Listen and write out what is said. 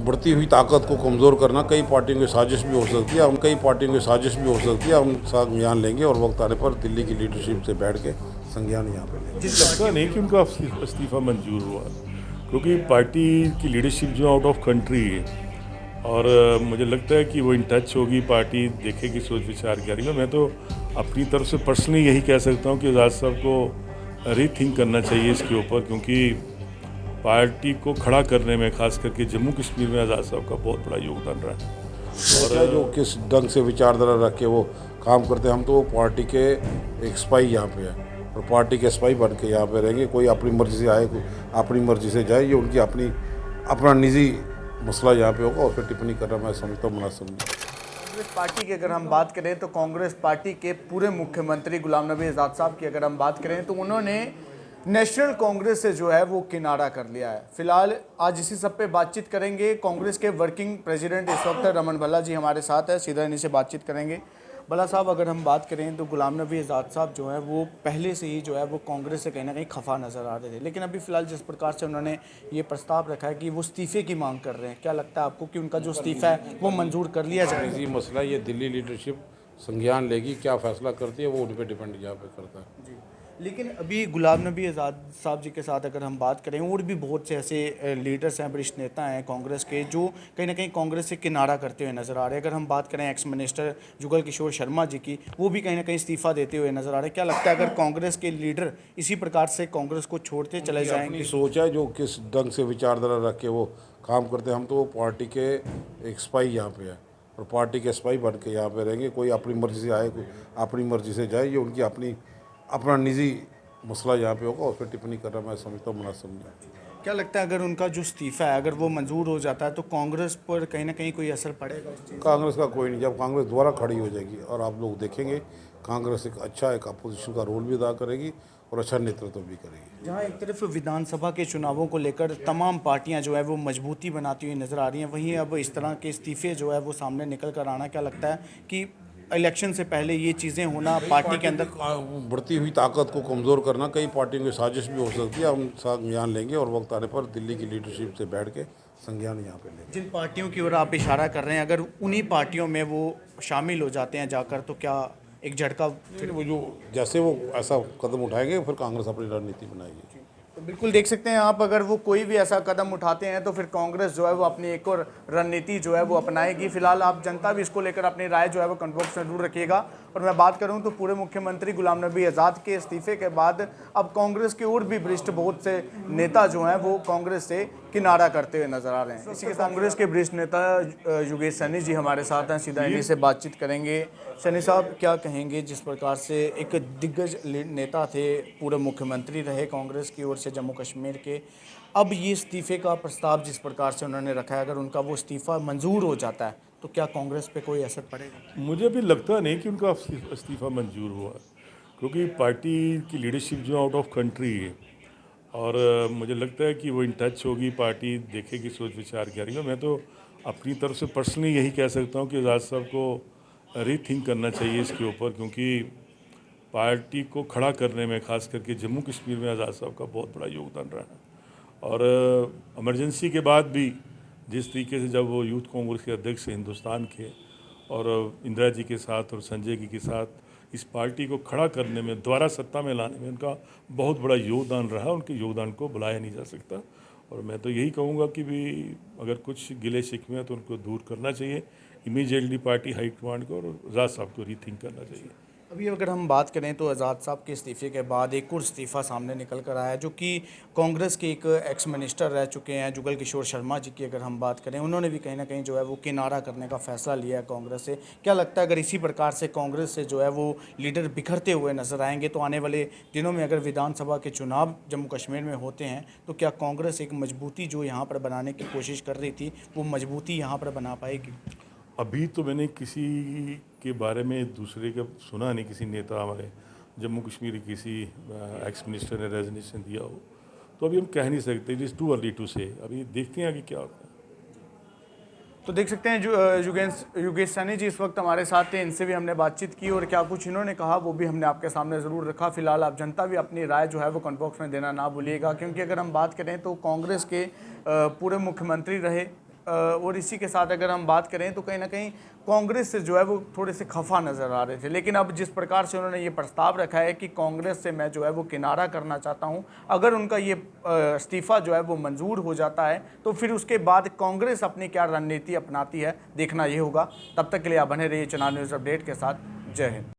बढ़ती हुई ताकत को कमज़ोर करना कई पार्टियों की साजिश भी हो सकती है। हम कई पार्टियों की साजिश भी हो सकती है। हम संज्ञान लेंगे और वक्त आने पर दिल्ली की लीडरशिप से बैठ के संज्ञान यहाँ पे लेंगे। लगता नहीं कि उनका इस्तीफा मंजूर हुआ, क्योंकि पार्टी की लीडरशिप जो आउट ऑफ कंट्री है। और मुझे लगता है कि वो इन टच होगी, पार्टी देखेगी, सोच विचार करेगी। मैं तो अपनी तरफ से पर्सनली यही कह सकता हूँ कि आज़ाद साहब को रीथिंक करना चाहिए इसके ऊपर, क्योंकि पार्टी को खड़ा करने में खास करके जम्मू कश्मीर में आज़ाद साहब का बहुत बड़ा योगदान रहा है। और जो किस ढंग से विचारधारा रख के वो काम करते हैं, हम तो पार्टी के एक स्पाई यहाँ पे है और पार्टी के स्पाई बन के यहाँ पे रहेंगे। कोई अपनी मर्जी से आए, कोई अपनी मर्जी से जाए, ये उनकी अपना निजी मसला यहाँ पे होगा। और फिर टिप्पणी करना मैं समझता हूँ मुनासिब नहीं। कांग्रेस पार्टी की अगर हम बात करें तो कांग्रेस पार्टी के पूरे मुख्यमंत्री गुलाम नबी आज़ाद साहब की अगर हम बात करें तो उन्होंने नेशनल कांग्रेस से जो है वो किनारा कर लिया है। फिलहाल आज इसी सब पे बातचीत करेंगे। कांग्रेस के वर्किंग प्रेसिडेंट इस वक्त रमन भल्ला जी हमारे साथ है, सीधा इन्हीं से बातचीत करेंगे। भल्ला साहब, अगर हम बात करें तो गुलाम नबी आज़ाद साहब जो है वो पहले से ही जो है वो कांग्रेस से कहीं ना कहीं खफा नज़र आ रहे थे, लेकिन अभी फिलहाल जिस प्रकार से उन्होंने ये प्रस्ताव रखा है कि वो इस्तीफे की मांग कर रहे हैं, क्या लगता है आपको कि उनका जो इस्तीफा है वो मंजूर कर लिया जाए? निजी मसला ये दिल्ली लीडरशिप संज्ञान लेगी, क्या फैसला करती है वो उन पर डिपेंड यहाँ पे करता है। जी, लेकिन अभी गुलाम नबी आज़ाद साहब जी के साथ अगर हम बात करें, और भी बहुत से ऐसे लीडर्स हैं, वरिष्ठ नेता हैं कांग्रेस के, जो कहीं ना कहीं कांग्रेस से किनारा करते हुए नज़र आ रहे हैं। अगर हम बात करें एक्स मिनिस्टर जुगल किशोर शर्मा जी की, वो भी कहीं ना कहीं इस्तीफा देते हुए नज़र आ रहे हैं। क्या लगता है अगर कांग्रेस के लीडर इसी प्रकार से कांग्रेस को छोड़ते चले जाएंगे? अपनी सोच है जो किस ढंग से विचारधारा रख के वो काम करते हैं, हम तो पार्टी के एक स्पाई यहाँ पे है और पार्टी के स्पाई बन के यहाँ पे रहेंगे। कोई अपनी मर्जी से आए, कोई अपनी मर्जी से जाए, ये उनकी अपना निजी मसला यहाँ पे होगा। और फिर टिप्पणी करना मैं समझता हूँ मुनासिब नहीं। क्या लगता है अगर उनका जो इस्तीफा है अगर वो मंजूर हो जाता है तो कांग्रेस पर कहीं ना कहीं कोई असर पड़ेगा उस चीज़? कांग्रेस का कोई नहीं, जब कांग्रेस दोबारा खड़ी हो जाएगी और आप लोग देखेंगे कांग्रेस एक अपोजिशन का रोल भी अदा करेगी और अच्छा नेतृत्व भी करेगी। जहाँ एक तरफ विधानसभा के चुनावों को लेकर तमाम पार्टियां जो है वो मजबूती बनाती हुई नजर आ रही हैं, वहीं अब इस तरह के इस्तीफे जो है वो सामने निकल कर आना, क्या लगता है कि इलेक्शन से पहले ये चीज़ें होना पार्टी के अंदर? बढ़ती हुई ताकत को कमज़ोर करना कई पार्टियों की साजिश भी हो सकती है। हम संज्ञान लेंगे और वक्त आने पर दिल्ली की लीडरशिप से बैठ के संज्ञान यहाँ पे लेंगे। जिन पार्टियों की ओर आप इशारा कर रहे हैं, अगर उन्हीं पार्टियों में वो शामिल हो जाते हैं जाकर, तो क्या एक झटका? फिर वो जो जैसे वो ऐसा कदम उठाएंगे फिर कांग्रेस अपनी रणनीति बनाएगी। तो बिल्कुल देख सकते हैं आप, अगर वो कोई भी ऐसा कदम उठाते हैं तो फिर कांग्रेस जो है वो अपनी एक और रणनीति जो है वो अपनाएगी। फिलहाल आप जनता भी इसको लेकर अपनी राय जो है वो कमेंट बॉक्स में जरूर रखिएगा। और मैं बात करूं तो पूरे मुख्यमंत्री गुलाम नबी आज़ाद के इस्तीफे के बाद अब कांग्रेस के और भी वरिष्ठ बहुत से नेता जो हैं वो कांग्रेस से किनारा करते हुए नजर आ रहे हैं। इसी के साथ कांग्रेस के वरिष्ठ नेता योगेश सैनी जी हमारे साथ हैं, सीधा इन्हीं से बातचीत करेंगे। सैनी साहब, क्या कहेंगे जिस प्रकार से एक दिग्गज नेता थे, पूर्व मुख्यमंत्री रहे कांग्रेस की ओर से जम्मू कश्मीर के, अब ये इस्तीफे का प्रस्ताव जिस प्रकार से उन्होंने रखा है, अगर उनका वो इस्तीफा मंजूर हो जाता है तो क्या कांग्रेस पे कोई असर पड़ेगा? मुझे भी लगता नहीं कि उनका इस्तीफा मंजूर हुआ, क्योंकि पार्टी की लीडरशिप जो आउट ऑफ कंट्री है। और मुझे लगता है कि वो इन टच होगी, पार्टी देखेगी, सोच विचार करेगी। मैं तो अपनी तरफ से पर्सनली यही कह सकता हूँ कि आज़ाद साहब को रीथिंक करना चाहिए इसके ऊपर, क्योंकि पार्टी को खड़ा करने में खास करके जम्मू कश्मीर में आज़ाद साहब का बहुत बड़ा योगदान रहा है। और इमरजेंसी के बाद भी जिस तरीके से जब वो यूथ कांग्रेस के अध्यक्ष हिंदुस्तान के और इंदिरा जी के साथ और संजय जी के साथ इस पार्टी को खड़ा करने में, दोबारा सत्ता में लाने में उनका बहुत बड़ा योगदान रहा, उनके योगदान को भुलाया नहीं जा सकता। और मैं तो यही कहूँगा कि भी अगर कुछ गिले शिकवे हैं तो उनको दूर करना चाहिए इमीडिएटली पार्टी हाईकमांड को, और आज़ाद साहब को रीथिंक करना चाहिए। अभी अगर हम बात करें तो आज़ाद साहब के इस्तीफे के बाद एक और इस्तीफ़ा सामने निकल कर आया है, जो कि कांग्रेस के एक एक्स मिनिस्टर रह चुके हैं जुगल किशोर शर्मा जी की अगर हम बात करें, उन्होंने भी कहीं ना कहीं जो है वो किनारा करने का फैसला लिया है कांग्रेस से। क्या लगता है अगर इसी प्रकार से कांग्रेस से जो है वो लीडर बिखरते हुए नजर आएंगे तो आने वाले दिनों में अगर विधानसभा के चुनाव जम्मू कश्मीर में होते हैं तो क्या कांग्रेस एक मजबूती जो यहाँ पर बनाने की कोशिश कर रही थी वो मजबूती यहाँ पर बना पाएगी? अभी तो मैंने किसी के बारे में दूसरे का सुना नहीं, किसी नेता हमारे जम्मू कश्मीर के किसी एक्स मिनिस्टर ने रेजिग्नेशन दिया हो, तो अभी हम कह नहीं सकते। It is too early to say. अभी देखते हैं आगे क्या होता है। तो देख सकते हैं जो योगेश सैनी जी इस वक्त हमारे साथ थे, इनसे भी हमने बातचीत की और क्या कुछ इन्होंने कहा वो भी हमने आपके सामने ज़रूर रखा। फिलहाल आप जनता भी अपनी राय जो है वो कमेंट बॉक्स में देना ना भूलिएगा, क्योंकि अगर हम बात करें तो कांग्रेस के पूरे मुख्यमंत्री रहे और इसी के साथ अगर हम बात करें तो कहीं ना कहीं कांग्रेस से जो है वो थोड़े से खफा नज़र आ रहे थे, लेकिन अब जिस प्रकार से उन्होंने ये प्रस्ताव रखा है कि कांग्रेस से मैं जो है वो किनारा करना चाहता हूँ, अगर उनका ये इस्तीफ़ा जो है वो मंजूर हो जाता है तो फिर उसके बाद कांग्रेस अपनी क्या रणनीति अपनाती है देखना ये होगा। तब तक के लिए आप बने रहिए चुनाव न्यूज़ अपडेट के साथ। जय हिंद।